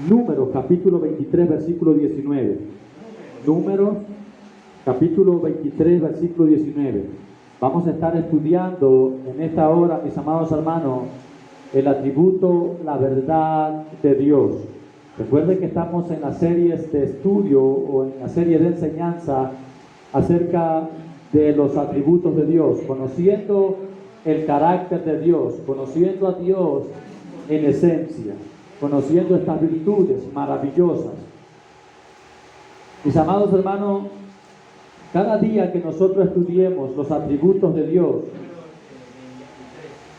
Números capítulo 23, versículo 19. Números capítulo 23, versículo 19. Vamos a estar estudiando en esta hora, mis amados hermanos, el atributo, la verdad de Dios. Recuerden que estamos en las series de estudio o en la serie de enseñanza acerca de los atributos de Dios, conociendo el carácter de Dios, conociendo a Dios en esencia, conociendo estas virtudes maravillosas. Mis amados hermanos, cada día que nosotros estudiemos los atributos de Dios,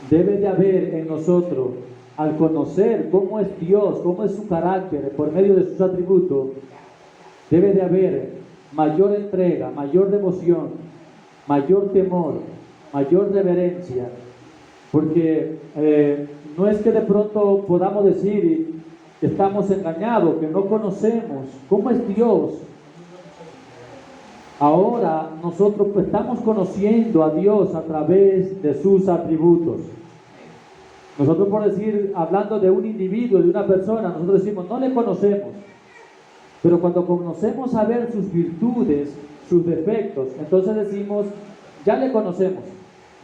debe de haber en nosotros, al conocer cómo es Dios, cómo es su carácter por medio de sus atributos, debe de haber mayor entrega, mayor devoción, mayor temor, mayor reverencia, porque no es que de pronto podamos decir que estamos engañados, que no conocemos cómo es Dios. Ahora nosotros estamos conociendo a Dios a través de sus atributos. Nosotros, por decir, hablando de un individuo, de una persona, nosotros decimos, no le conocemos. Pero cuando conocemos a ver sus virtudes, sus defectos, entonces decimos, ya le conocemos,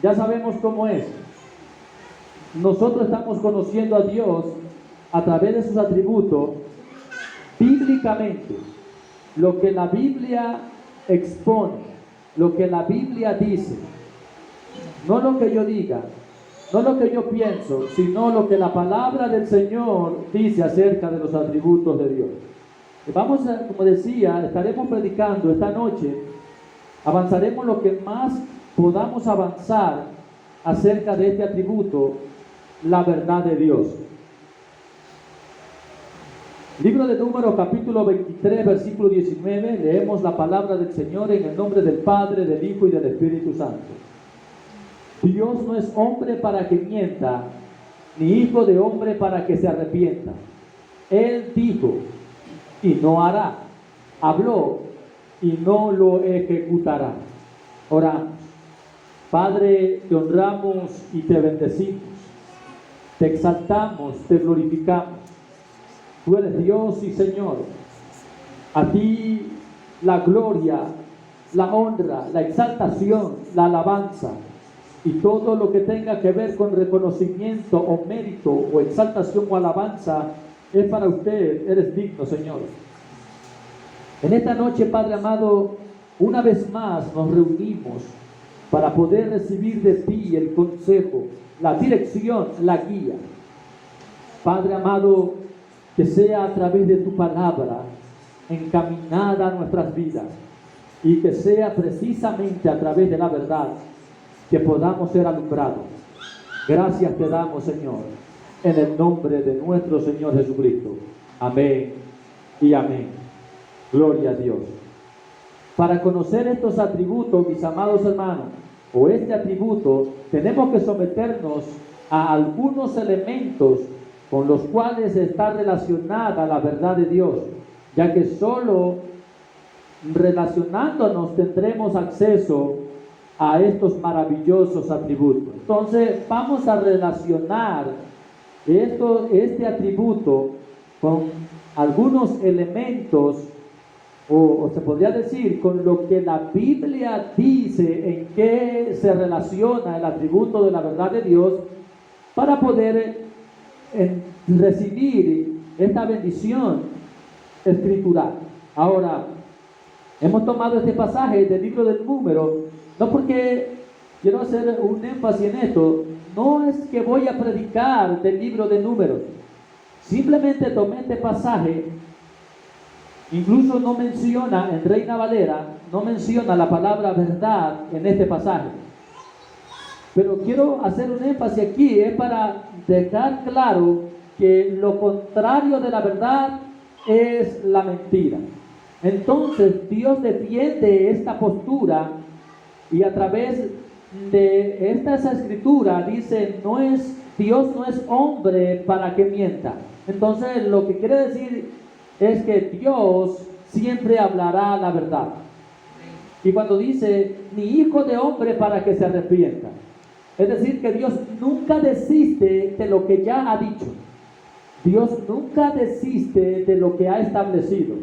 ya sabemos cómo es. Nosotros estamos conociendo a Dios a través de sus atributos, bíblicamente. Lo que la Biblia expone, lo que la Biblia dice, no lo que yo diga, no lo que yo pienso, sino lo que la palabra del Señor dice acerca de los atributos de Dios. Vamos a, como decía, estaremos predicando esta noche, avanzaremos lo que más podamos avanzar acerca de este atributo, la verdad de Dios. Libro de Números, capítulo 23, versículo 19, leemos la palabra del Señor en el nombre del Padre, del Hijo y del Espíritu Santo. Dios no es hombre para que mienta, ni hijo de hombre para que se arrepienta. Él dijo y no hará, habló y no lo ejecutará. Oramos. Padre, te honramos y te bendecimos, te exaltamos, te glorificamos. Tú eres Dios y Señor. A ti la gloria, la honra, la exaltación, la alabanza y todo lo que tenga que ver con reconocimiento o mérito o exaltación o alabanza es para usted. Eres digno, Señor. En esta noche, Padre amado, una vez más nos reunimos para poder recibir de ti el consejo, la dirección, la guía. Padre amado, que sea a través de tu palabra encaminada a nuestras vidas y que sea precisamente a través de la verdad que podamos ser alumbrados. Gracias te damos, Señor, en el nombre de nuestro Señor Jesucristo. Amén y amén. Gloria a Dios. Para conocer estos atributos, mis amados hermanos, o este atributo, tenemos que someternos a algunos elementos con los cuales está relacionada la verdad de Dios, ya que solo relacionándonos tendremos acceso a estos maravillosos atributos. Entonces vamos a relacionar este atributo con algunos elementos, o se podría decir con lo que la Biblia dice en qué se relaciona el atributo de la verdad de Dios, para poder recibir esta bendición escritural. Ahora, hemos tomado este pasaje del libro del Números, no porque quiero hacer un énfasis en esto, no es que voy a predicar del libro de Números, simplemente tomé este pasaje. Incluso no menciona, en Reina Valera, no menciona la palabra verdad en este pasaje. Pero quiero hacer un énfasis aquí, es para dejar claro que lo contrario de la verdad es la mentira. Entonces Dios defiende esta postura y a través de esta escritura dice, Dios no es hombre para que mienta. Entonces lo que quiere decir es que Dios siempre hablará la verdad. Y cuando dice, ni hijo de hombre para que se arrepienta, es decir, que Dios nunca desiste de lo que ya ha dicho. Dios nunca desiste de lo que ha establecido.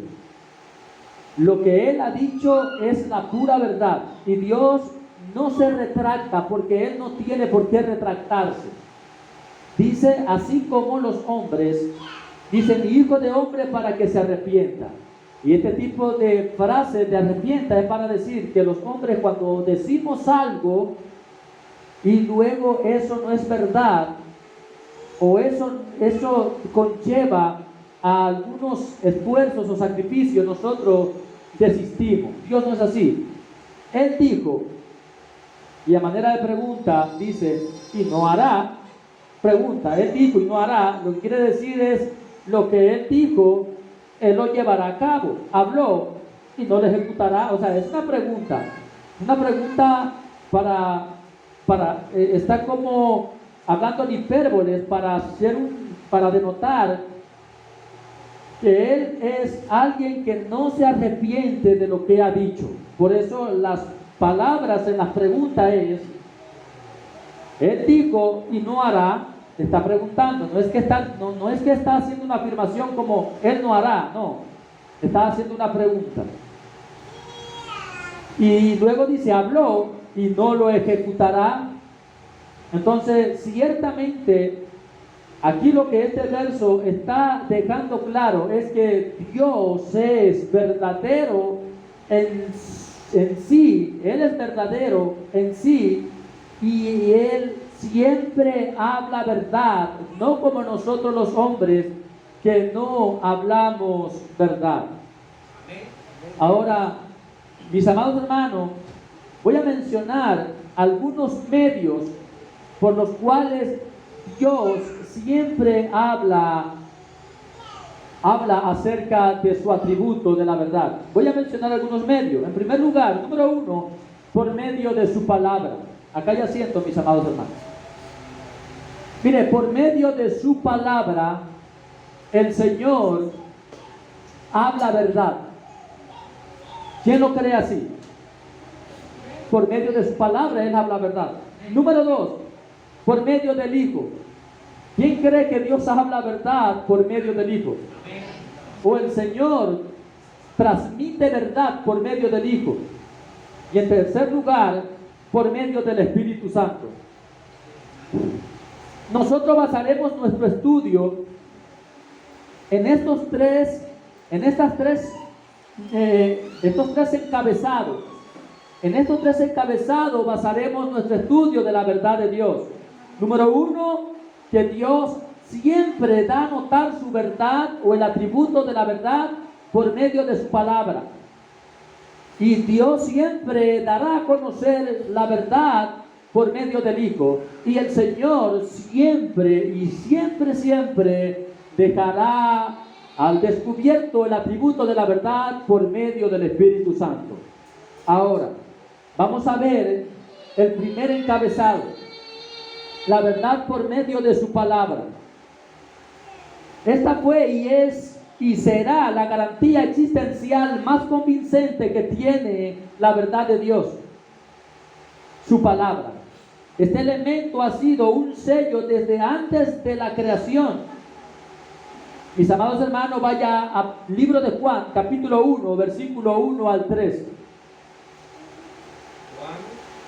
Lo que Él ha dicho es la pura verdad. Y Dios no se retracta porque Él no tiene por qué retractarse. Dice, así como los hombres, dice mi hijo de hombre para que se arrepienta. Y este tipo de frase de arrepienta es para decir que los hombres cuando decimos algo y luego eso no es verdad, o eso conlleva a algunos esfuerzos o sacrificios, nosotros desistimos. Dios no es así. Él dijo, y a manera de pregunta dice, y no hará. Pregunta, Él dijo y no hará. Lo que quiere decir es, lo que Él dijo, Él lo llevará a cabo. Habló y no lo ejecutará. O sea, es una pregunta para estar como hablando en hipérboles, para denotar que Él es alguien que no se arrepiente de lo que ha dicho. Por eso las palabras en las preguntas es, Él dijo y no hará. Está preguntando, no es que está haciendo una afirmación como Él no hará, no, está haciendo una pregunta. Y luego dice, habló y no lo ejecutará. Entonces, ciertamente, aquí lo que este verso está dejando claro es que Dios es verdadero en sí, Él es verdadero en sí, y Él siempre habla verdad, no como nosotros los hombres que no hablamos verdad. Ahora, mis amados hermanos, voy a mencionar algunos medios por los cuales Dios siempre habla acerca de su atributo de la verdad. Voy a mencionar algunos medios. En primer lugar, número 1, por medio de su palabra. Acá ya siento, mis amados hermanos. Mire, por medio de su palabra, el Señor habla verdad. ¿Quién lo cree así? Por medio de su palabra, Él habla verdad. Número 2, por medio del Hijo. ¿Quién cree que Dios habla verdad por medio del Hijo? O el Señor transmite verdad por medio del Hijo. Y en tercer lugar, por medio del Espíritu Santo. Nosotros basaremos nuestro estudio en estos tres encabezados. En estos tres encabezados basaremos nuestro estudio de la verdad de Dios. Número 1, que Dios siempre da a notar su verdad o el atributo de la verdad por medio de su palabra. Y Dios siempre dará a conocer la verdad por medio del Hijo. Y el Señor siempre dejará al descubierto el atributo de la verdad por medio del Espíritu Santo. Ahora, vamos a ver el primer encabezado. La verdad por medio de su palabra. Esta fue y es y será la garantía existencial más convincente que tiene la verdad de Dios. Su palabra. Este elemento ha sido un sello desde antes de la creación. Mis amados hermanos, vaya al libro de Juan, capítulo 1, versículo 1 al 3.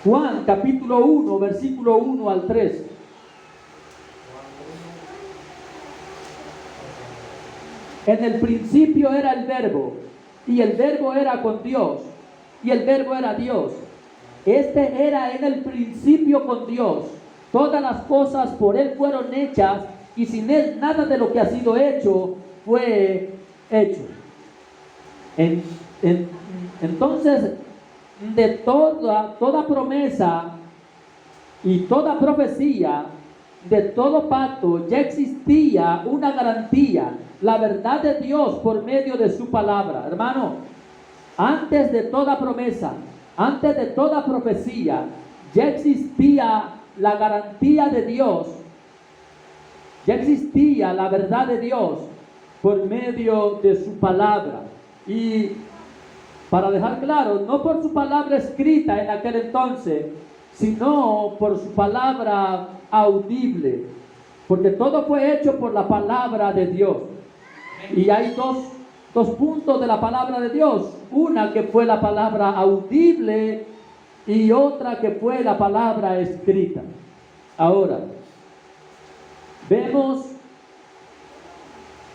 Juan, capítulo 1, versículo 1 al 3. En el principio era el Verbo, y el Verbo era con Dios, y el Verbo era Dios. Este era en el principio con Dios. Todas las cosas por Él fueron hechas, y sin Él nada de lo que ha sido hecho fue hecho. Entonces, de toda promesa y toda profecía, de todo pacto, ya existía una garantía, la verdad de Dios por medio de su palabra. Hermano, antes de toda promesa, antes de toda profecía, ya existía la garantía de Dios, ya existía la verdad de Dios por medio de su palabra. Y para dejar claro, no por su palabra escrita en aquel entonces, sino por su palabra audible. porque todo fue hecho por la palabra de Dios. Y hay dos puntos de la palabra de Dios. Una que fue la palabra audible y otra que fue la palabra escrita. Ahora, vemos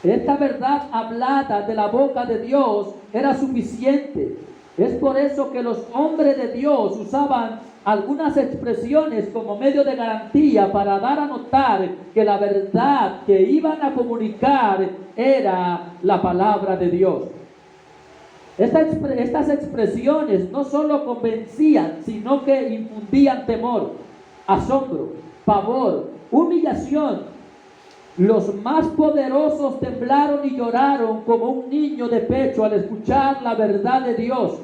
esta verdad hablada de la boca de Dios era suficiente. Es por eso que los hombres de Dios usaban algunas expresiones como medio de garantía para dar a notar que la verdad que iban a comunicar era la palabra de Dios. Estas expresiones no solo convencían, sino que infundían temor, asombro, pavor, humillación. Los más poderosos temblaron y lloraron como un niño de pecho al escuchar la verdad de Dios.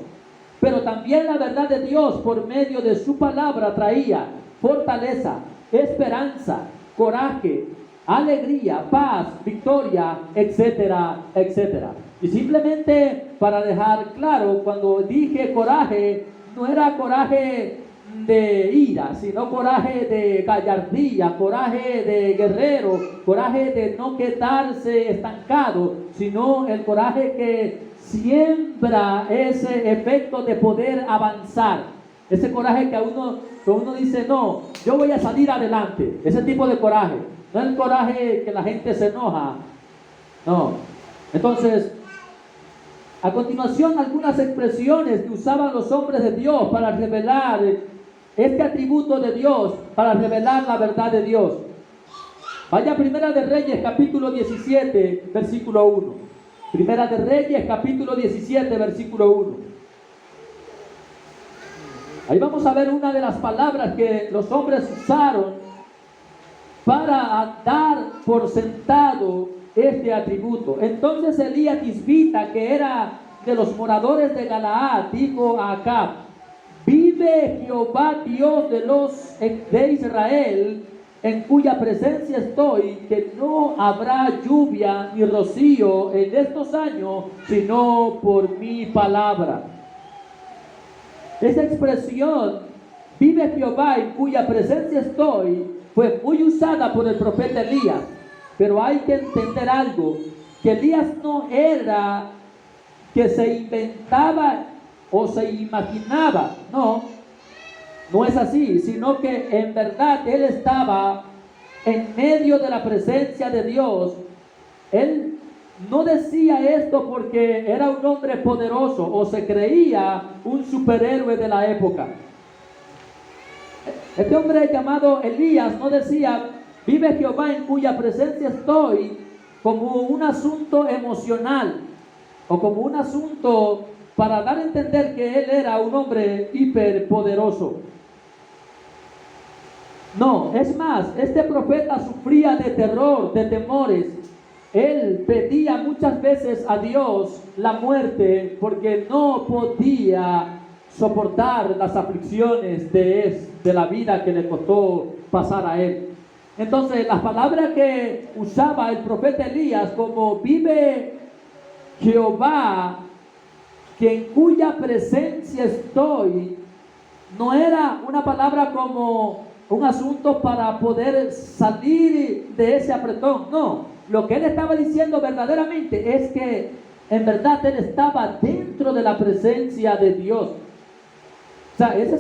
Pero también la verdad de Dios por medio de su palabra traía fortaleza, esperanza, coraje, alegría, paz, victoria, etcétera, etcétera. Y simplemente para dejar claro, cuando dije coraje, no era coraje de ira, sino coraje de gallardía, coraje de guerrero, coraje de no quedarse estancado, sino el coraje que siembra ese efecto de poder avanzar. Ese coraje que uno dice, no, yo voy a salir adelante. Ese tipo de coraje. No el coraje que la gente se enoja. No. Entonces, a continuación, algunas expresiones que usaban los hombres de Dios para revelar este atributo de Dios, para revelar la verdad de Dios. Vaya a Primera de Reyes, capítulo 17, versículo 1. Primera de Reyes, capítulo 17, versículo 1. Ahí vamos a ver una de las palabras que los hombres usaron para dar por sentado este atributo. Entonces Elías Tisbita, que era de los moradores de Galaad, dijo a Acab: vive Jehová Dios de Israel, en cuya presencia estoy, que no habrá lluvia ni rocío en estos años, sino por mi palabra. Esa expresión, vive Jehová en cuya presencia estoy, fue muy usada por el profeta Elías. Pero hay que entender algo, que Elías no era que se inventaba o se imaginaba, no es así, sino que en verdad él estaba en medio de la presencia de Dios. Él no decía esto porque era un hombre poderoso o se creía un superhéroe de la época. Este hombre llamado Elías no decía, vive Jehová en cuya presencia estoy, como un asunto emocional o como un asunto para dar a entender que él era un hombre hiperpoderoso. No, es más, este profeta sufría de terror, de temores. Él pedía muchas veces a Dios la muerte porque no podía soportar las aflicciones de la vida que le costó pasar a él. Entonces, las palabras que usaba el profeta Elías, como vive Jehová, que en cuya presencia estoy, no era una palabra como un asunto para poder salir de ese apretón. No, lo que él estaba diciendo verdaderamente es que en verdad él estaba dentro de la presencia de Dios. O sea, ese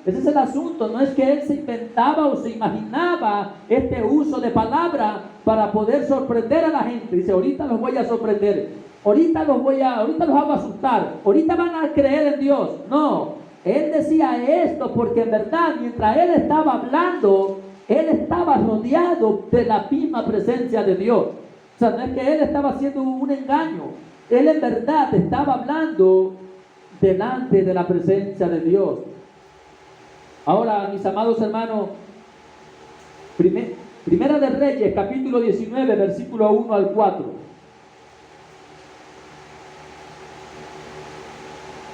es el asunto. No es que él se inventaba o se imaginaba este uso de palabra para poder sorprender a la gente. Dice, ahorita los voy a sorprender, ahorita los hago asustar, ahorita van a creer en Dios. No, él decía esto porque en verdad mientras él estaba hablando, él estaba rodeado de la misma presencia de Dios. O sea, no es que él estaba haciendo un engaño, él en verdad estaba hablando delante de la presencia de Dios. Ahora, mis amados hermanos, Primera de Reyes, capítulo 19, versículo 1 al 4.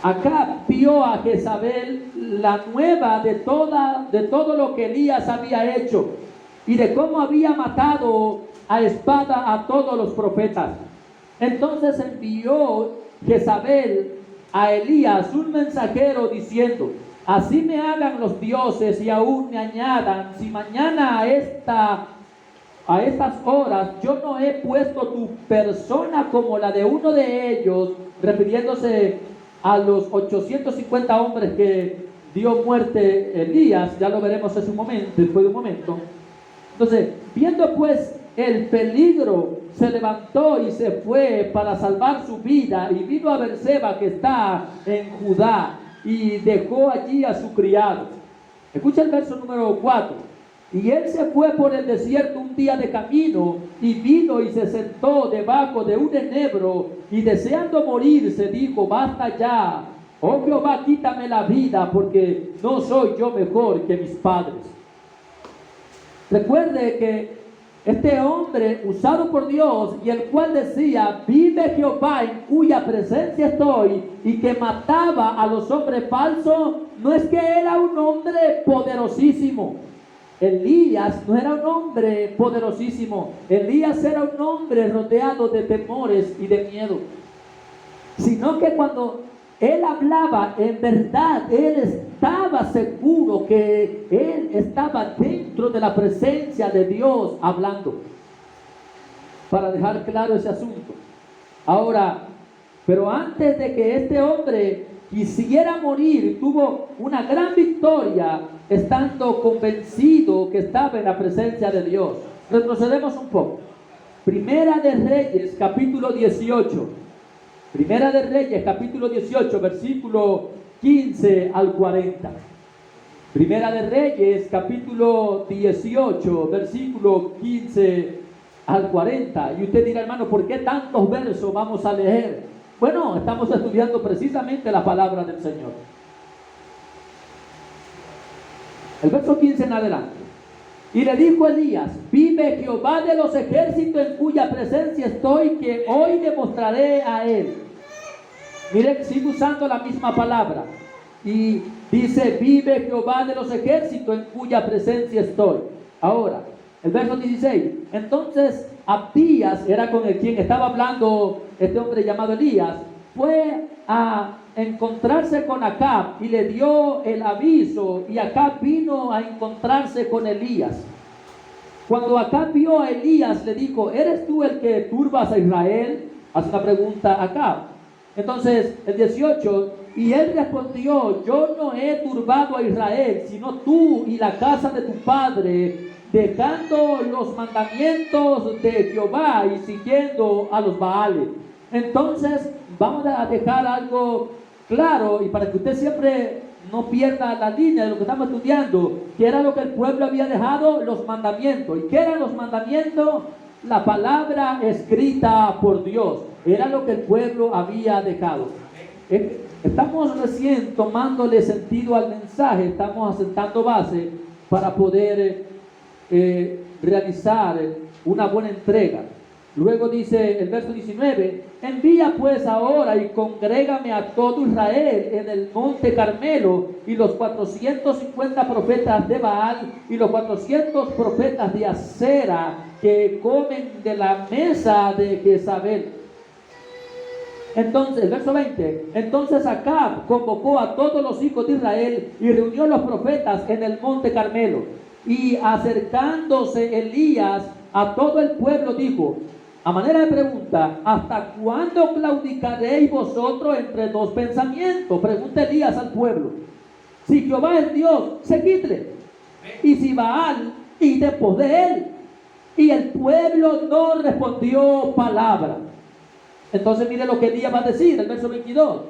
Acab vio a Jezabel la nueva de todo lo que Elías había hecho y de cómo había matado a espada a todos los profetas. Entonces envió Jezabel a Elías un mensajero diciendo: así me hagan los dioses y aún me añadan, si mañana a esta a estas horas yo no he puesto tu persona como la de uno de ellos, refiriéndose a los 850 hombres que dio muerte Elías, ya lo veremos en su momento, después de un momento. Entonces, viendo pues el peligro, se levantó y se fue para salvar su vida, y vino a Berseba, que está en Judá, y dejó allí a su criado. Escucha el verso número 4. Y él se fue por el desierto un día de camino, y vino y se sentó debajo de un enebro, y deseando morirse dijo: basta ya, oh Jehová, quítame la vida, porque no soy yo mejor que mis padres. Recuerde que este hombre usado por Dios, y el cual decía: vive Jehová en cuya presencia estoy, y que mataba a los hombres falsos, no es que era un hombre poderosísimo. Elías no era un hombre poderosísimo. Elías era un hombre rodeado de temores y de miedo, sino que cuando él hablaba, en verdad él estaba seguro que él estaba dentro de la presencia de Dios hablando, para dejar claro ese asunto. Ahora, pero antes de que este hombre quisiera morir, tuvo una gran victoria, estando convencido que estaba en la presencia de Dios. Retrocedemos un poco. Primera de Reyes, capítulo 18. Primera de Reyes, capítulo 18, versículo 15 al 40. Primera de Reyes, capítulo 18, versículo 15 al 40. Y usted dirá: hermano, ¿por qué tantos versos vamos a leer? Bueno, estamos estudiando precisamente la palabra del Señor. El verso 15 en adelante. Y le dijo Elías: vive Jehová de los ejércitos, en cuya presencia estoy, que hoy demostraré a él. Mire, sigue usando la misma palabra. Y dice: vive Jehová de los ejércitos, en cuya presencia estoy. Ahora, el verso 16. Entonces Abdías, era con el quien estaba hablando este hombre llamado Elías, fue a encontrarse con Acab y le dio el aviso, y Acab vino a encontrarse con Elías. Cuando Acab vio a Elías, le dijo: ¿eres tú el que turbas a Israel? Hace una pregunta a Acab. Entonces, el 18, y él respondió: yo no he turbado a Israel, sino tú y la casa de tu padre, dejando los mandamientos de Jehová y siguiendo a los Baales. Entonces, vamos a dejar algo claro, y para que usted siempre no pierda la línea de lo que estamos estudiando, que era lo que el pueblo había dejado: los mandamientos. ¿Y qué eran los mandamientos? La palabra escrita por Dios. Era lo que el pueblo había dejado. Estamos recién tomándole sentido al mensaje, estamos asentando base para poder realizar una buena entrega. Luego dice el verso 19: envía pues ahora y congrégame a todo Israel en el monte Carmelo, y los 450 profetas de Baal y los 400 profetas de Acera, que comen de la mesa de Jezabel. Entonces, el verso 20, entonces Acab convocó a todos los hijos de Israel y reunió los profetas en el monte Carmelo. Y acercándose Elías a todo el pueblo, dijo, a manera de pregunta: ¿hasta cuándo claudicaréis vosotros entre dos pensamientos? Pregunta Elías al pueblo. Si Jehová es Dios, seguidle. Y si Baal, id en pos de él. Y el pueblo no respondió palabra. Entonces mire lo que Elías va a decir, el verso 22.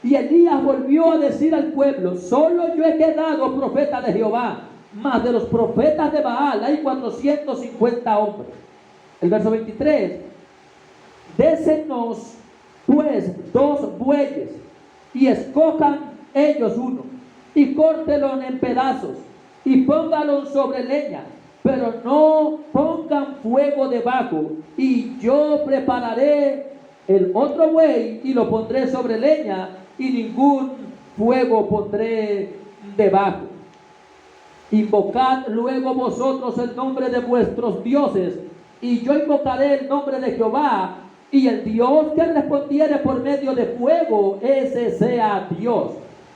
Y Elías volvió a decir al pueblo: solo yo he quedado profeta de Jehová, mas de los profetas de Baal hay 450 hombres. El verso 23. Désenos pues 2 bueyes, y escojan ellos uno, y córtelo en pedazos, y póngalo sobre leña, pero no pongan fuego debajo, y yo prepararé el otro buey y lo pondré sobre leña, y ningún fuego pondré debajo. Invocad luego vosotros el nombre de vuestros dioses, y yo invocaré el nombre de Jehová, y el Dios que respondiere por medio de fuego, ese sea Dios.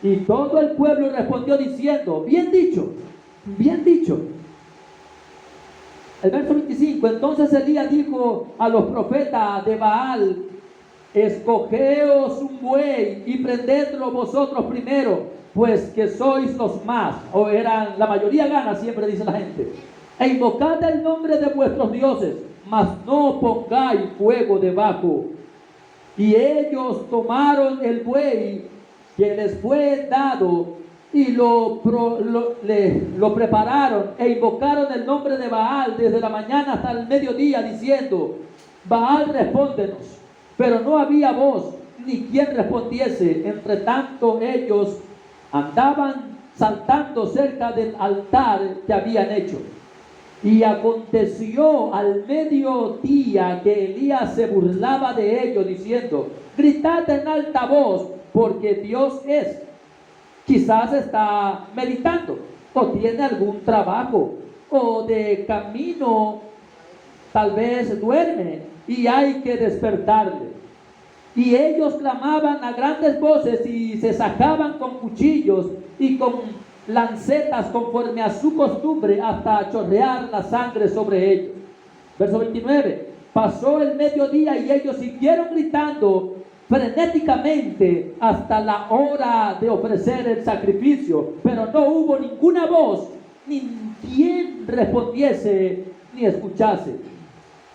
Y todo el pueblo respondió diciendo: bien dicho, bien dicho. El verso 25, entonces Elías dijo a los profetas de Baal: escogeos un buey y prendedlo vosotros primero, pues que sois los más, o eran, la mayoría gana, siempre dice la gente, e invocad el nombre de vuestros dioses, mas no pongáis fuego debajo. Y ellos tomaron el buey que les fue dado y lo prepararon e invocaron el nombre de Baal desde la mañana hasta el mediodía, diciendo: Baal, respóndenos. Pero no había voz ni quien respondiese. Entre tanto ellos andaban saltando cerca del altar que habían hecho. Y aconteció al mediodía que Elías se burlaba de ellos, diciendo: gritad en alta voz, porque Dios es. Quizás está meditando, o tiene algún trabajo, o de camino, tal vez duerme, y hay que despertarle. Y ellos clamaban a grandes voces y se sacaban con cuchillos y con lancetas conforme a su costumbre, hasta chorrear la sangre sobre ellos. Verso 29. Pasó el mediodía y ellos siguieron gritando frenéticamente hasta la hora de ofrecer el sacrificio, pero no hubo ninguna voz, ni quien respondiese ni escuchase.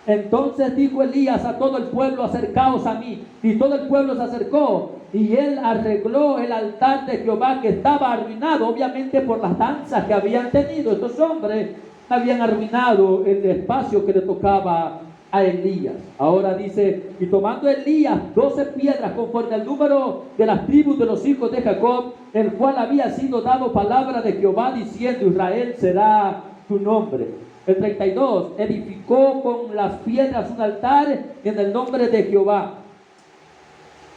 Entonces dijo Elías a todo el pueblo: acercaos a mí. Y todo el pueblo se acercó, y él arregló el altar de Jehová, que estaba arruinado, obviamente por las danzas que habían tenido. Estos hombres habían arruinado el espacio que le tocaba a Elías. Ahora dice: y tomando Elías 12 piedras conforme al número de las tribus de los hijos de Jacob, el cual había sido dado palabra de Jehová, diciendo: Israel será tu nombre. El 32, edificó con las piedras un altar en el nombre de Jehová.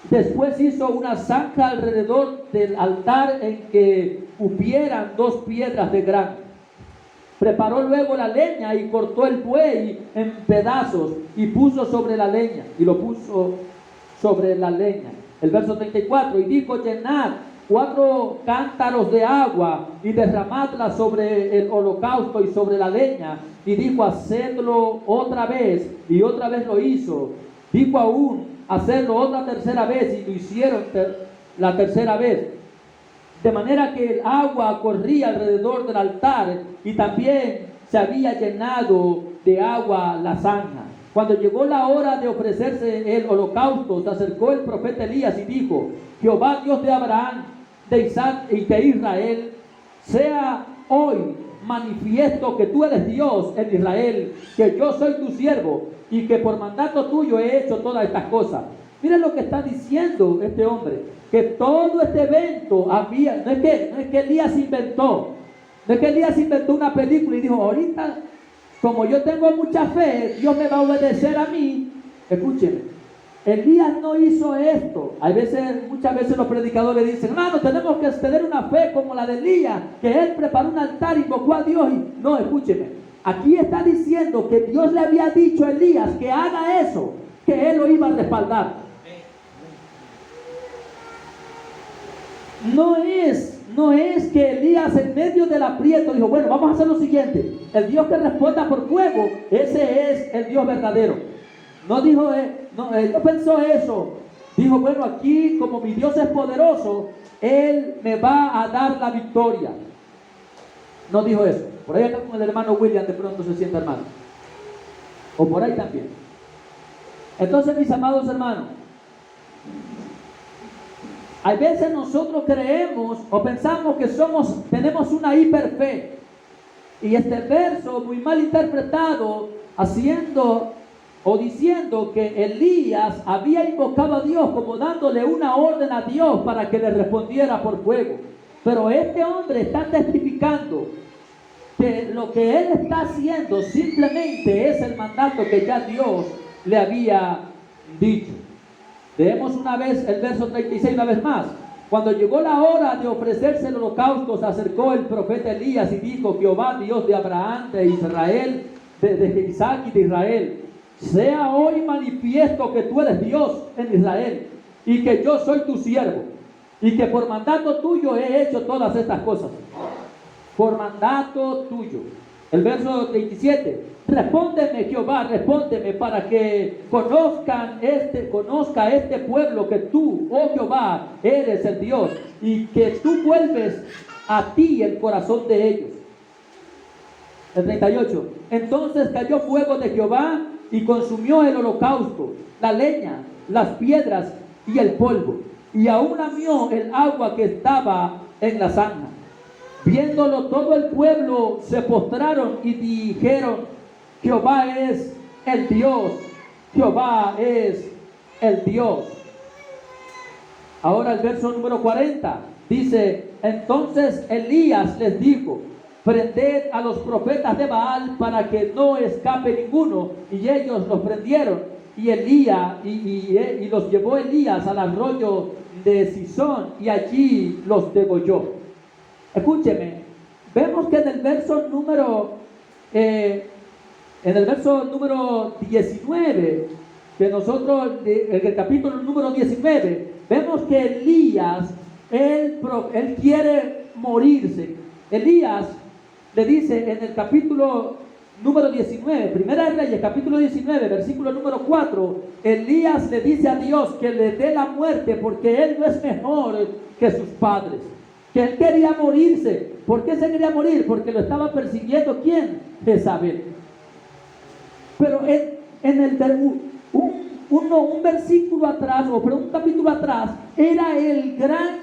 Después hizo una zanja alrededor del altar en que hubieran 2 piedras de grano. Preparó luego la leña y cortó el buey en pedazos y puso sobre la leña, y lo puso sobre la leña. El verso 34, y dijo: llenad 4 cántaros de agua y derramadla sobre el holocausto y sobre la leña. Y dijo: hacedlo otra vez, y otra vez lo hizo. Dijo aún: hacerlo otra tercera vez, y lo hicieron la tercera vez. De manera que el agua corría alrededor del altar, y también se había llenado de agua la zanja. Cuando llegó la hora de ofrecerse el holocausto, se acercó el profeta Elías y dijo: Jehová, Dios de Abraham, de Isaac y de Israel, sea hoy manifiesto que tú eres Dios en Israel, que yo soy tu siervo y que por mandato tuyo he hecho todas estas cosas. Miren lo que está diciendo este hombre, que todo este evento había, no es que Elías inventó, no es que Elías inventó una película y dijo: ahorita, como yo tengo mucha fe, Dios me va a obedecer a mí. Escúchenme, Elías no hizo esto. Muchas veces los predicadores dicen: hermano, tenemos que tener una fe como la de Elías, que él preparó un altar, invocó a Dios. No, escúcheme, aquí está diciendo que Dios le había dicho a Elías que haga eso, que él lo iba a respaldar. No es que Elías en medio del aprieto dijo: bueno, vamos a hacer lo siguiente, el Dios que responda por fuego, ese es el Dios verdadero. No dijo, él no pensó eso. Dijo: bueno, aquí como mi Dios es poderoso, Él me va a dar la victoria. No dijo eso. Por ahí acá con el hermano William de pronto se sienta hermano, o por ahí también. Entonces, mis amados hermanos, a veces nosotros creemos o pensamos que tenemos una hiperfe, y este verso muy mal interpretado, haciendo o diciendo que Elías había invocado a Dios como dándole una orden a Dios para que le respondiera por fuego. Pero este hombre está testificando que lo que él está haciendo simplemente es el mandato que ya Dios le había dicho. Leemos una vez el verso 36 una vez más. Cuando llegó la hora de ofrecerse el holocausto, se acercó el profeta Elías y dijo: Jehová, Dios de Abraham, de Israel, de Isaac y de Israel, sea hoy manifiesto que tú eres Dios en Israel, y que yo soy tu siervo, y que por mandato tuyo he hecho todas estas cosas. Por mandato tuyo. El verso 27. Respóndeme, Jehová, respóndeme, para que conozca este pueblo que tú, oh Jehová, eres el Dios, y que tú vuelves a ti el corazón de ellos. El 38. Entonces cayó fuego de Jehová y consumió el holocausto, la leña, las piedras y el polvo, y aún lamió el agua que estaba en la zanja. Viéndolo todo el pueblo se postraron y dijeron: Jehová es el Dios, Jehová es el Dios. Ahora el verso número 40 dice: entonces Elías les dijo: prended a los profetas de Baal para que no escape ninguno. Y ellos los prendieron, y los llevó Elías al arroyo de Sison, y allí los degolló. Escúcheme, vemos que en el verso número 19, que nosotros, en el capítulo número 19, vemos que Elías, él quiere morirse. Elías le dice en el capítulo número 19, Primera de Reyes, capítulo 19, versículo número 4, Elías le dice a Dios que le dé la muerte porque él no es mejor que sus padres. Que él quería morirse. ¿Por qué se quería morir? Porque lo estaba persiguiendo, ¿quién? Jezabel. Pero un versículo atrás, un capítulo atrás, era el gran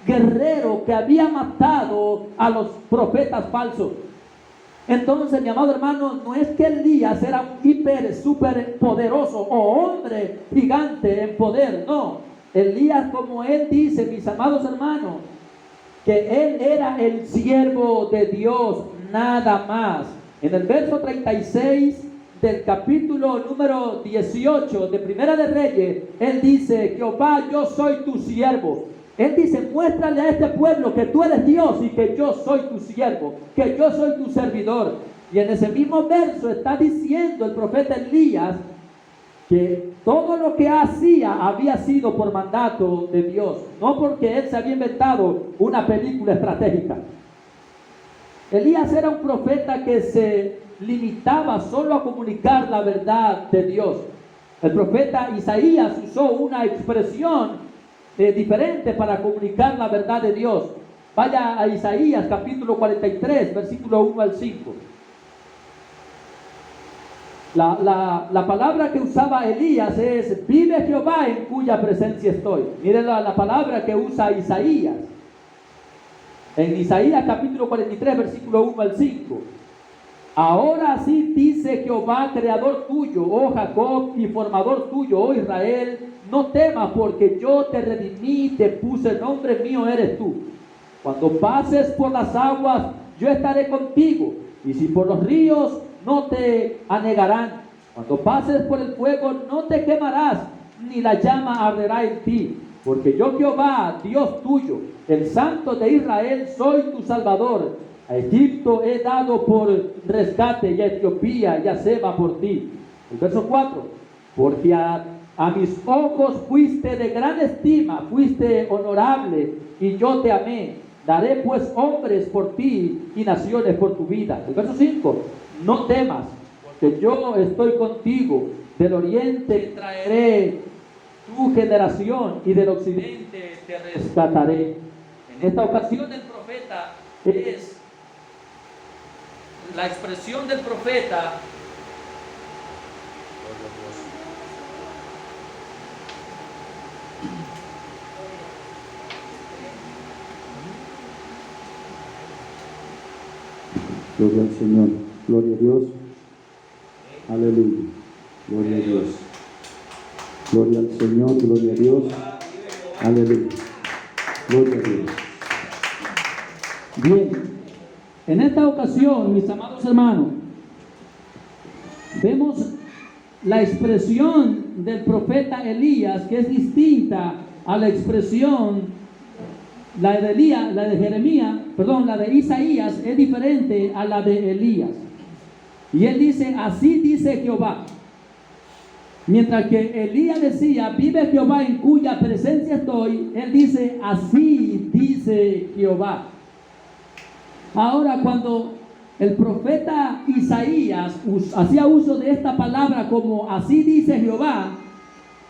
guerrero que había matado a los profetas falsos. Entonces, mi amado hermano, no es que Elías era un súper poderoso o hombre gigante en poder, no. Elías, como él dice, mis amados hermanos, que él era el siervo de Dios, nada más. En el verso 36 del capítulo número 18 de Primera de Reyes, él dice: Jehová, yo soy tu siervo. Él dice: muéstrale a este pueblo que tú eres Dios y que yo soy tu siervo, que yo soy tu servidor. Y en ese mismo verso está diciendo el profeta Elías que todo lo que hacía había sido por mandato de Dios, no porque él se había inventado una película estratégica. Elías era un profeta que se limitaba solo a comunicar la verdad de Dios. El profeta Isaías usó una expresión diferente para comunicar la verdad de Dios. Vaya a Isaías capítulo 43, versículo 1 al 5. La palabra que usaba Elías es: vive Jehová en cuya presencia estoy. Miren la palabra que usa Isaías. En Isaías capítulo 43, versículo 1 al 5. Ahora sí dice Jehová, creador tuyo, oh Jacob, y formador tuyo, oh Israel: no temas, porque yo te redimí, te puse nombre mío eres tú. Cuando pases por las aguas, yo estaré contigo, y si por los ríos, no te anegarán. Cuando pases por el fuego, no te quemarás, ni la llama arderá en ti. Porque yo, Jehová, Dios tuyo, el Santo de Israel, soy tu Salvador. A Egipto he dado por rescate, y a Etiopía y a Seba por ti. El verso 4. Porque a mis ojos fuiste de gran estima, fuiste honorable, y yo te amé. Daré pues hombres por ti y naciones por tu vida. El verso 5. No temas, porque yo estoy contigo. Del oriente traeré tu generación, y del occidente te rescataré. En esta ocasión el profeta es la expresión del profeta. Gloria al Señor, gloria a Dios, aleluya, gloria a Dios, gloria al Señor, gloria a Dios, aleluya, gloria a Dios. Bien, en esta ocasión, mis amados hermanos, vemos la expresión del profeta Elías, que es distinta a la expresión, la de Isaías es diferente a la de Elías. Y él dice: así dice Jehová. Mientras que Elías decía: vive Jehová en cuya presencia estoy, él dice: así dice Jehová. Ahora, cuando el profeta Isaías hacía uso de esta palabra como así dice Jehová,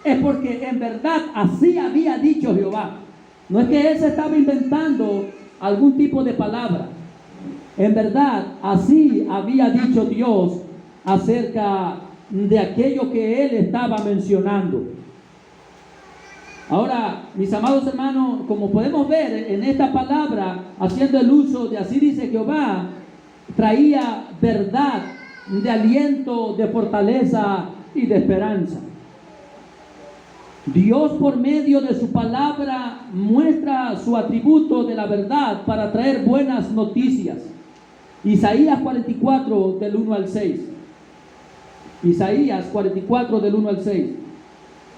es porque en verdad así había dicho Jehová. No es que él se estaba inventando algún tipo de palabra. En verdad así había dicho Dios acerca de aquello que él estaba mencionando. Ahora, mis amados hermanos, como podemos ver en esta palabra, haciendo el uso de así dice Jehová, traía verdad, de aliento, de fortaleza y de esperanza. Dios por medio de su palabra muestra su atributo de la verdad para traer buenas noticias. Isaías 44 del 1 al 6. Isaías 44 del 1 al 6.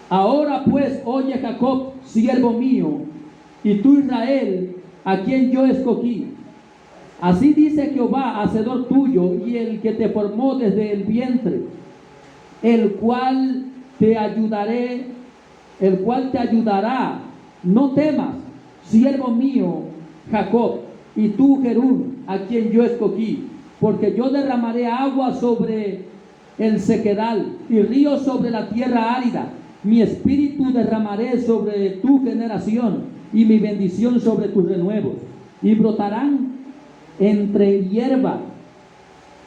Ahora pues, oye Jacob, siervo mío, y tú Israel, a quien yo escogí. Así dice Jehová, hacedor tuyo, y el que te formó desde el vientre, el cual te ayudará. No temas, siervo mío, Jacob, y tú Jerún, a quien yo escogí, porque yo derramaré agua sobre el sequedal y ríos sobre la tierra árida. Mi espíritu derramaré sobre tu generación y mi bendición sobre tus renuevos, y brotarán entre hierba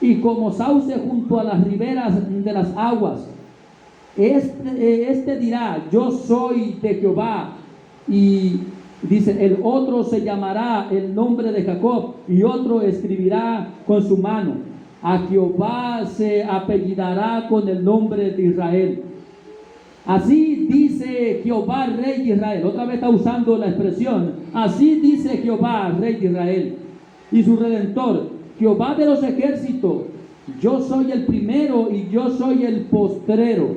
y como sauce junto a las riberas de las aguas. Este dirá, yo soy de Jehová, y dice, el otro se llamará el nombre de Jacob, y otro escribirá con su mano, a Jehová se apellidará con el nombre de Israel. Así dice Jehová, Rey de Israel. Otra vez está usando la expresión, así dice Jehová, Rey de Israel, y su Redentor, Jehová de los ejércitos, yo soy el primero y yo soy el postrero,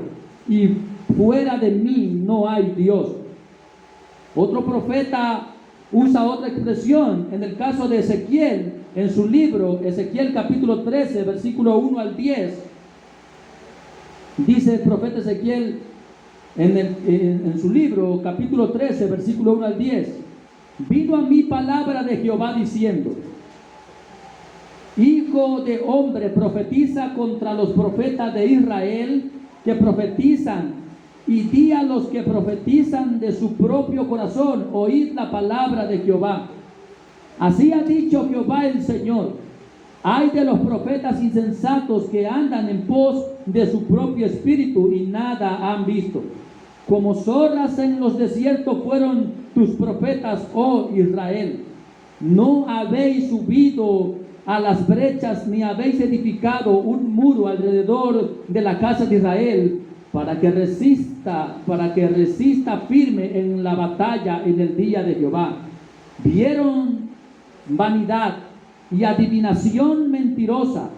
y fuera de mí no hay Dios. Otro profeta usa otra expresión, en el caso de Ezequiel, en su libro, Ezequiel capítulo 13, versículo 1 al 10, dice el profeta Ezequiel, en su libro, capítulo 13, versículo 1 al 10, vino a mí palabra de Jehová diciendo, hijo de hombre, profetiza contra los profetas de Israel que profetizan, y di a los que profetizan de su propio corazón, oíd la palabra de Jehová. Así ha dicho Jehová el Señor, ay de los profetas insensatos que andan en pos de su propio espíritu y nada han visto. Como zorras en los desiertos fueron tus profetas, oh Israel. No habéis subido a las brechas ni habéis edificado un muro alrededor de la casa de Israel para que resista firme en la batalla en el día de Jehová. Vieron vanidad y adivinación mentirosa.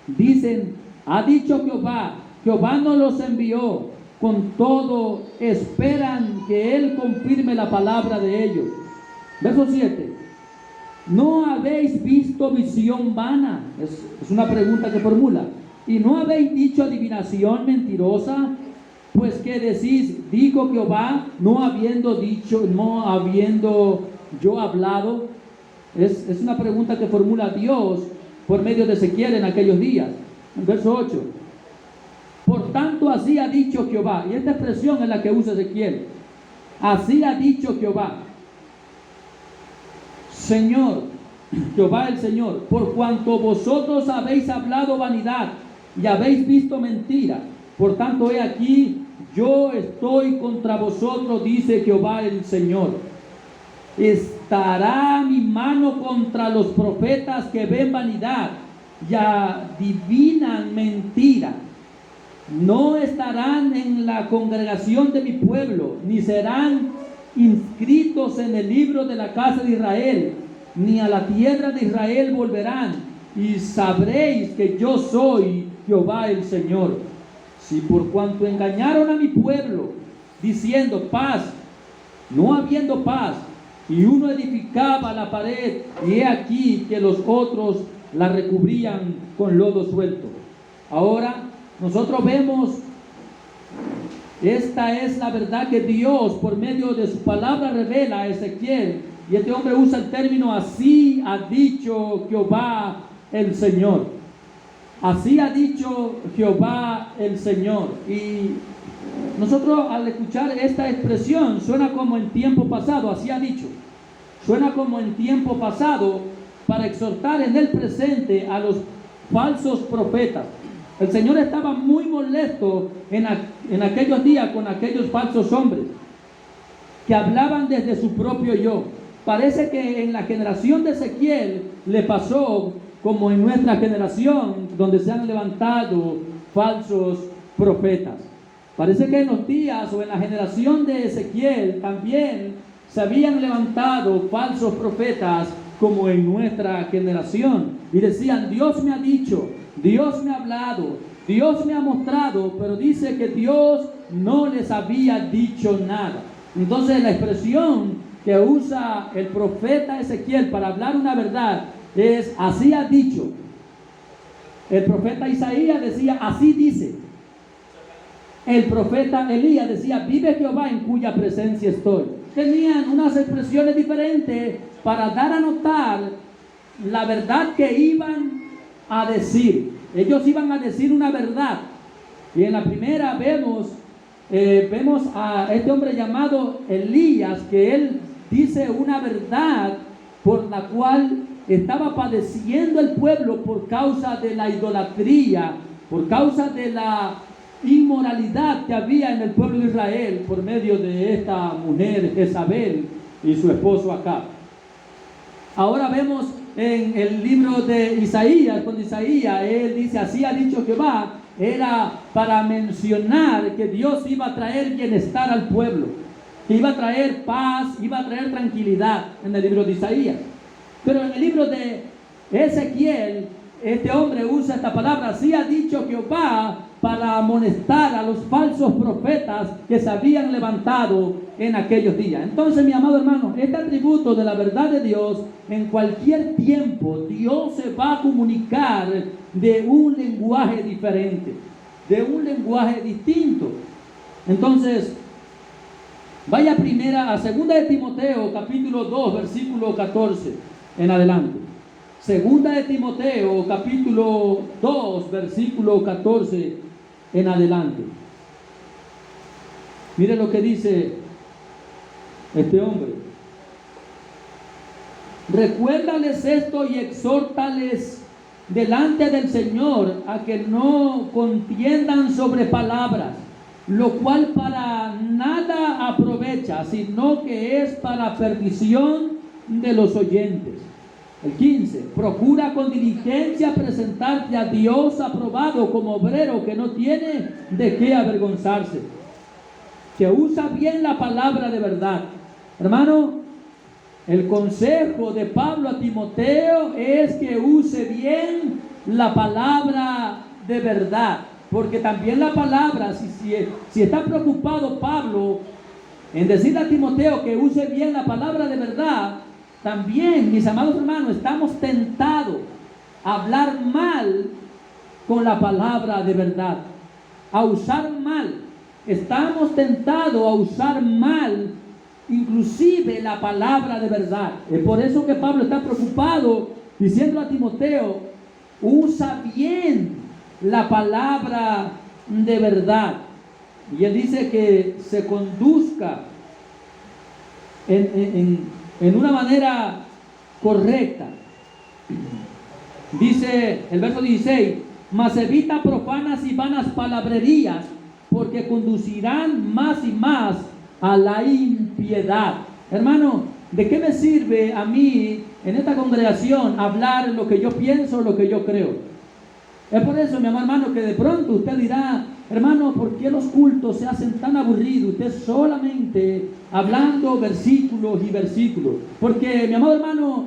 Dicen, ha dicho Jehová, Jehová no los envió. Con todo esperan que Él confirme la palabra de ellos. Verso 7. ¿No habéis visto visión vana? Es una pregunta que formula. ¿Y no habéis dicho adivinación mentirosa? Pues que decís, dijo Jehová, no habiendo yo hablado. Es una pregunta que formula Dios por medio de Ezequiel en aquellos días. En verso 8. Por tanto, así ha dicho Jehová. Y esta expresión es la que usa Ezequiel. Así ha dicho Jehová. Señor, Jehová el Señor, por cuanto vosotros habéis hablado vanidad y habéis visto mentira, por tanto he aquí, yo estoy contra vosotros, dice Jehová el Señor. Estará mi mano contra los profetas que ven vanidad y adivinan mentira. No estarán en la congregación de mi pueblo, ni serán inscritos en el libro de la casa de Israel, ni a la tierra de Israel volverán, y sabréis que yo soy Jehová el Señor. Si por cuanto engañaron a mi pueblo, diciendo paz, no habiendo paz, y uno edificaba la pared, y he aquí que los otros la recubrían con lodo suelto. Ahora nosotros vemos, esta es la verdad que Dios por medio de su palabra revela a Ezequiel, y este hombre usa el término así ha dicho Jehová el Señor. Así ha dicho Jehová el Señor. Y nosotros al escuchar esta expresión suena como en tiempo pasado, así ha dicho. Suena como en tiempo pasado para exhortar en el presente a los falsos profetas. El Señor estaba muy molesto en aquellos días con aquellos falsos hombres que hablaban desde su propio yo. Parece que en la generación de Ezequiel le pasó como en nuestra generación, donde se han levantado falsos profetas. Parece que en los días o en la generación de Ezequiel también se habían levantado falsos profetas como en nuestra generación. Y decían, Dios me ha dicho, Dios me ha hablado, Dios me ha mostrado, pero dice que Dios no les había dicho nada. Entonces la expresión que usa el profeta Ezequiel para hablar una verdad es, así ha dicho. El profeta Isaías decía, así dice. El profeta Elías decía, vive Jehová en cuya presencia estoy. Tenían unas expresiones diferentes para dar a notar la verdad que iban a decir. Ellos iban a decir una verdad. Y en la primera vemos a este hombre llamado Elías, que él dice una verdad por la cual estaba padeciendo el pueblo por causa de la idolatría, por causa de la inmoralidad que había en el pueblo de Israel por medio de esta mujer Jezabel y su esposo Acab. Ahora vemos en el libro de Isaías, cuando Isaías, él dice, así ha dicho Jehová, era para mencionar que Dios iba a traer bienestar al pueblo, que iba a traer paz, iba a traer tranquilidad en el libro de Isaías. Pero en el libro de Ezequiel, este hombre usa esta palabra, así ha dicho Jehová, para amonestar a los falsos profetas que se habían levantado en aquellos días. Entonces, mi amado hermano, este atributo de la verdad de Dios, en cualquier tiempo, Dios se va a comunicar de un lenguaje diferente, de un lenguaje distinto. Entonces, vaya a segunda de Timoteo, capítulo 2, versículo 14 en adelante. Segunda de Timoteo, capítulo 2, versículo 14 en adelante. Mire lo que dice este hombre. Recuérdales esto y exhórtales delante del Señor a que no contiendan sobre palabras, lo cual para nada aprovecha, sino que es para perdición de los oyentes. El 15, procura con diligencia presentarte a Dios aprobado como obrero que no tiene de qué avergonzarse, que usa bien la palabra de verdad. Hermano, el consejo de Pablo a Timoteo es que use bien la palabra de verdad, porque también la palabra, si está preocupado Pablo en decirle a Timoteo que use bien la palabra de verdad, también, mis amados hermanos, estamos tentados a hablar mal con la palabra de verdad, a usar mal. Estamos tentados a usar mal, inclusive la palabra de verdad. Es por eso que Pablo está preocupado, diciendo a Timoteo, usa bien la palabra de verdad. Y él dice que se conduzca en una manera correcta. Dice el verso 16, mas evita profanas y vanas palabrerías, porque conducirán más y más a la impiedad. Hermano, ¿de qué me sirve a mí en esta congregación hablar lo que yo pienso, lo que yo creo? Es por eso, mi amado hermano, que de pronto usted dirá, hermano, ¿por qué los cultos se hacen tan aburridos? Usted solamente hablando versículos y versículos. Porque, mi amado hermano,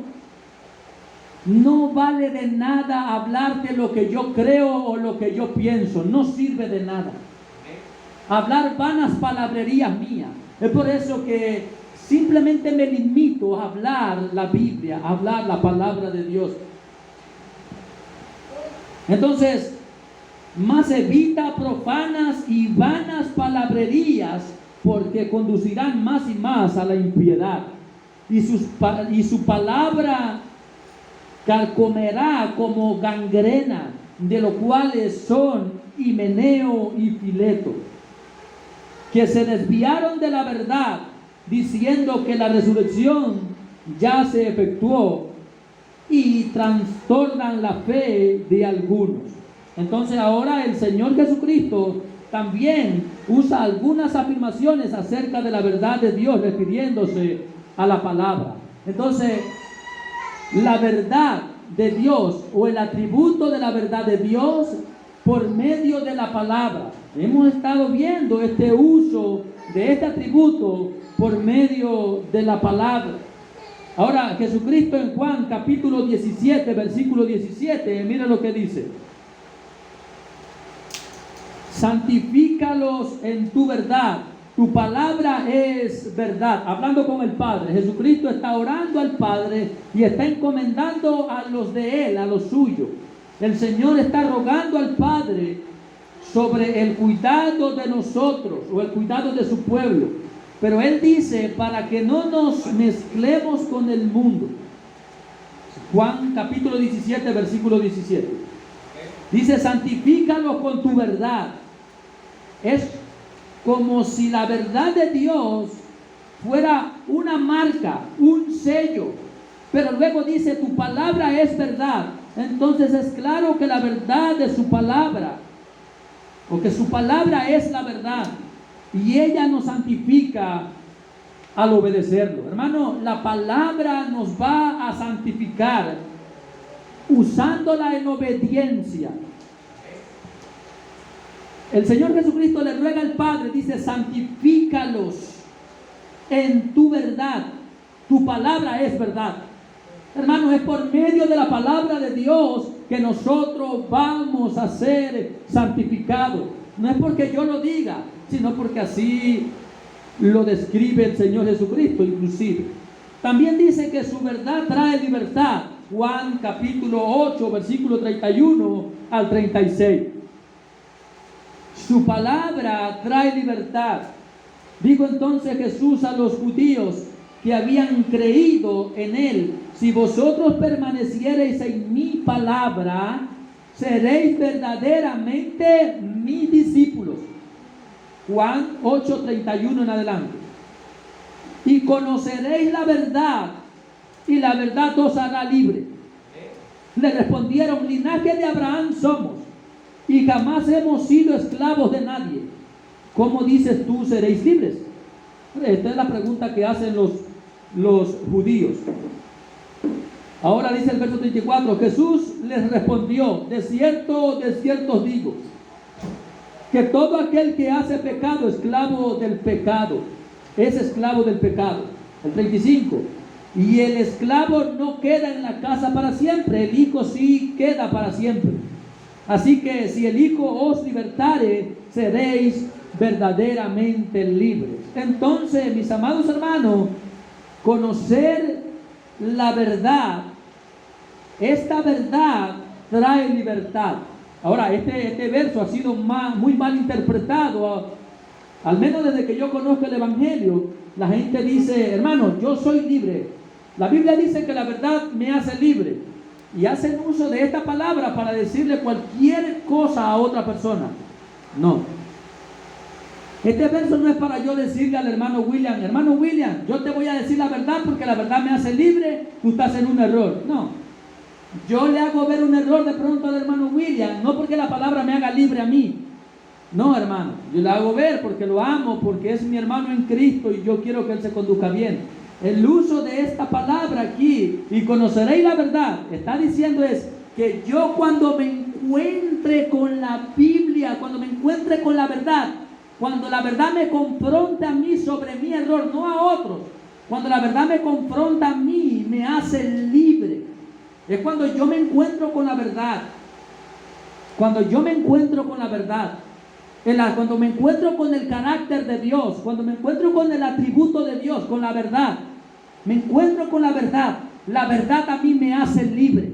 no vale de nada hablarte lo que yo creo o lo que yo pienso. No sirve de nada. Hablar vanas palabrerías mías. Es por eso que simplemente me limito a hablar la Biblia, a hablar la palabra de Dios. Entonces, más evita profanas y vanas palabrerías, porque conducirán más y más a la impiedad. Y su palabra carcomerá como gangrena, de los cuales son Himeneo y Fileto, que se desviaron de la verdad, diciendo que la resurrección ya se efectuó, y trastornan la fe de algunos. Entonces ahora el Señor Jesucristo también usa algunas afirmaciones acerca de la verdad de Dios, refiriéndose a la palabra. Entonces, la verdad de Dios, o el atributo de la verdad de Dios, por medio de la palabra. Hemos estado viendo este uso de este atributo por medio de la palabra. Ahora, Jesucristo en Juan capítulo 17, versículo 17, mira lo que dice: santifícalos en tu verdad, tu palabra es verdad. Hablando con el Padre, Jesucristo está orando al Padre y está encomendando a los de Él, a los suyos. El Señor está rogando al Padre sobre el cuidado de nosotros, o el cuidado de su pueblo. Pero Él dice, para que no nos mezclemos con el mundo. Juan capítulo 17, versículo 17. Dice, santifícalos con tu verdad. Es como si la verdad de Dios fuera una marca, un sello. Pero luego dice, tu palabra es verdad. Entonces es claro que la verdad de su palabra, o que su palabra es la verdad, y ella nos santifica al obedecerlo. Hermano, la palabra nos va a santificar usándola en obediencia. El Señor Jesucristo le ruega al Padre, dice, santifícalos en tu verdad. Tu palabra es verdad. Hermanos, es por medio de la palabra de Dios que nosotros vamos a ser santificados. No es porque yo lo diga, sino porque así lo describe el Señor Jesucristo inclusive. También dice que su verdad trae libertad. Juan capítulo 8, versículo 31 al 36. Su palabra trae libertad. Dijo entonces Jesús a los judíos que habían creído en Él: si vosotros permaneciereis en mi palabra, seréis verdaderamente mis discípulos. Juan 8:31 en adelante. Y conoceréis la verdad, y la verdad os hará libre. Le respondieron: linaje de Abraham somos, y jamás hemos sido esclavos de nadie. ¿Cómo dices tú seréis libres? Esta es la pregunta que hacen los judíos. Ahora dice el verso 34, Jesús les respondió: de cierto os digo, que todo aquel que hace pecado, esclavo del pecado, es esclavo del pecado. El 35, y el esclavo no queda en la casa para siempre, el Hijo sí queda para siempre. Así que si el Hijo os libertare, seréis verdaderamente libres. Entonces, mis amados hermanos, conocer la verdad, esta verdad trae libertad. Ahora, este verso ha sido muy mal interpretado, al menos desde que yo conozco el Evangelio. La gente dice: hermano, yo soy libre. La Biblia dice que la verdad me hace libre, y hacen uso de esta palabra para decirle cualquier cosa a otra persona. No, este verso no es para yo decirle al hermano William: hermano William, yo te voy a decir la verdad porque la verdad me hace libre, tú estás en un error. No, yo le hago ver un error de pronto al hermano William, no porque la palabra me haga libre a mí. No, hermano, yo le hago ver porque lo amo, porque es mi hermano en Cristo y yo quiero que él se conduzca bien. El uso de esta palabra aquí, y conoceréis la verdad, está diciendo es que yo, cuando me encuentre con la Biblia, cuando me encuentre con la verdad, cuando la verdad me confronte a mí sobre mi error, no a otros, cuando la verdad me confronta a mí, me hace libre. Es cuando yo me encuentro con la verdad. Cuando yo me encuentro con la verdad, cuando me encuentro con el carácter de Dios, cuando me encuentro con el atributo de Dios, con la verdad, me encuentro con la verdad. La verdad a mí me hace libre.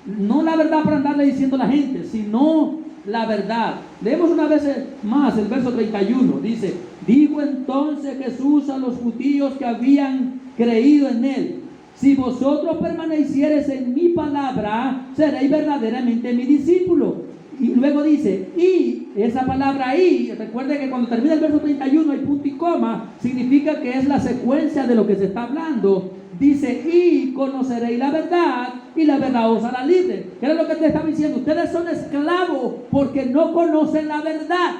No la verdad para andarle diciendo a la gente, sino la verdad. Leemos una vez más el verso 31. Dice: dijo entonces Jesús a los judíos que habían creído en Él: Si vosotros permaneciereis en mi palabra, seréis verdaderamente mi discípulo. Y luego dice, y esa palabra y, recuerde que cuando termina el verso 31 hay punto y coma, significa que es la secuencia de lo que se está hablando. Dice, y conoceréis la verdad, y la verdad os hará libre. ¿Qué es lo que te estaba diciendo? Ustedes son esclavos porque no conocen la verdad.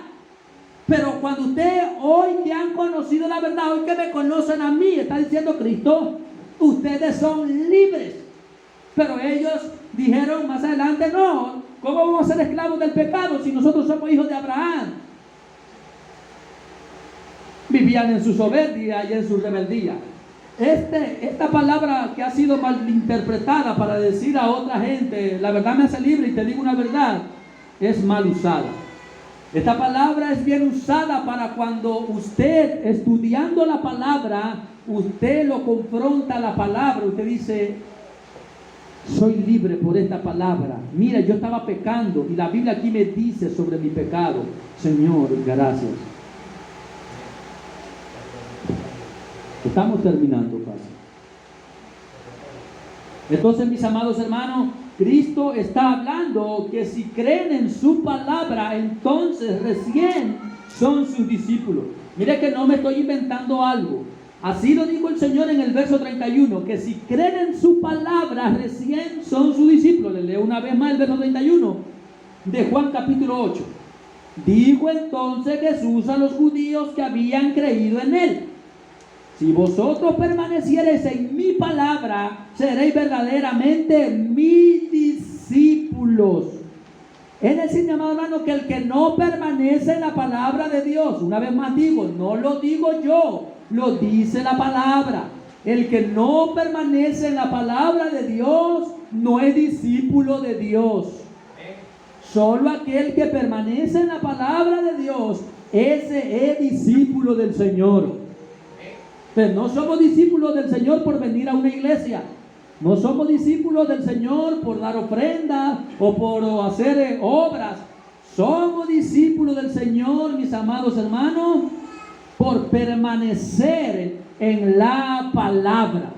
Pero cuando ustedes hoy que han conocido la verdad, hoy que me conocen a mí, está diciendo Cristo, ustedes son libres. Pero ellos dijeron más adelante, no, ¿cómo vamos a ser esclavos del pecado si nosotros somos hijos de Abraham? Vivían en su soberbia y en su rebeldía. Esta palabra que ha sido malinterpretada para decir a otra gente, la verdad me hace libre y te digo una verdad, es mal usada. Esta palabra es bien usada para cuando usted, estudiando la palabra, usted lo confronta a la palabra, usted dice, soy libre por esta palabra. Mira, yo estaba pecando y la Biblia aquí me dice sobre mi pecado. Señor, gracias. Estamos terminando casi. Entonces, mis amados hermanos, Cristo está hablando que si creen en su palabra, entonces recién son sus discípulos. Mire que no me estoy inventando algo. Así lo dijo el Señor en el verso 31, que si creen en su palabra, recién son sus discípulos. Le leo una vez más el verso 31 de Juan capítulo 8. Dijo entonces Jesús a los judíos que habían creído en él: si vosotros permaneciereis en mi palabra, seréis verdaderamente mis discípulos. Es decir, mi amado hermano, que el que no permanece en la palabra de Dios, una vez más digo, no lo digo yo, lo dice la palabra. El que no permanece en la palabra de Dios no es discípulo de Dios. Solo aquel que permanece en la palabra de Dios, ese es discípulo del Señor. Pero no somos discípulos del Señor por venir a una iglesia. No somos discípulos del Señor por dar ofrendas o por hacer obras. Somos discípulos del Señor, mis amados hermanos, por permanecer en la palabra.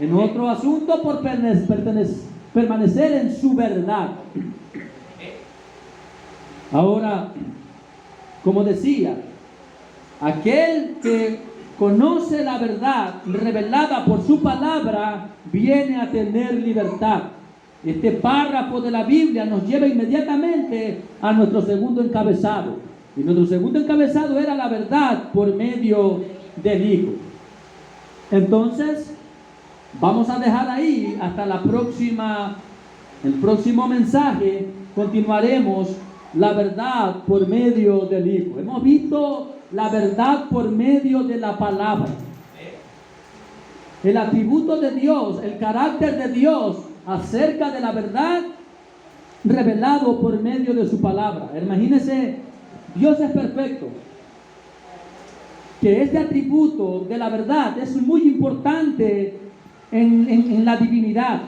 En otro asunto, por permanecer en su verdad. Ahora, como decía, aquel que conoce la verdad revelada por su palabra, viene a tener libertad. Este párrafo de la Biblia nos lleva inmediatamente a nuestro segundo encabezado. Y nuestro segundo encabezado era la verdad por medio del Hijo. Entonces, vamos a dejar ahí hasta el próximo mensaje. Continuaremos la verdad por medio del Hijo. Hemos visto la verdad por medio de la palabra. El atributo de Dios, el carácter de Dios acerca de la verdad revelado por medio de su palabra. Imagínense, Dios es perfecto. Que este atributo de la verdad es muy importante en la divinidad.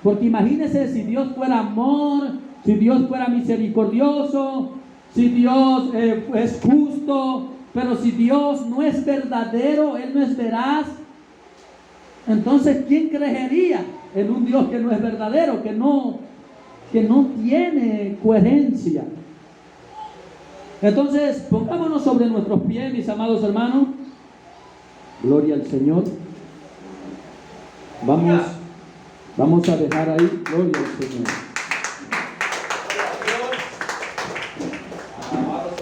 Porque imagínense si Dios fuera amor, si Dios fuera misericordioso, si Dios es justo. Pero si Dios no es verdadero, Él no es veraz, entonces ¿quién creería en un Dios que no es verdadero, que no tiene coherencia? Entonces, pongámonos sobre nuestros pies, mis amados hermanos. Gloria al Señor. Vamos a dejar ahí, gloria al Señor.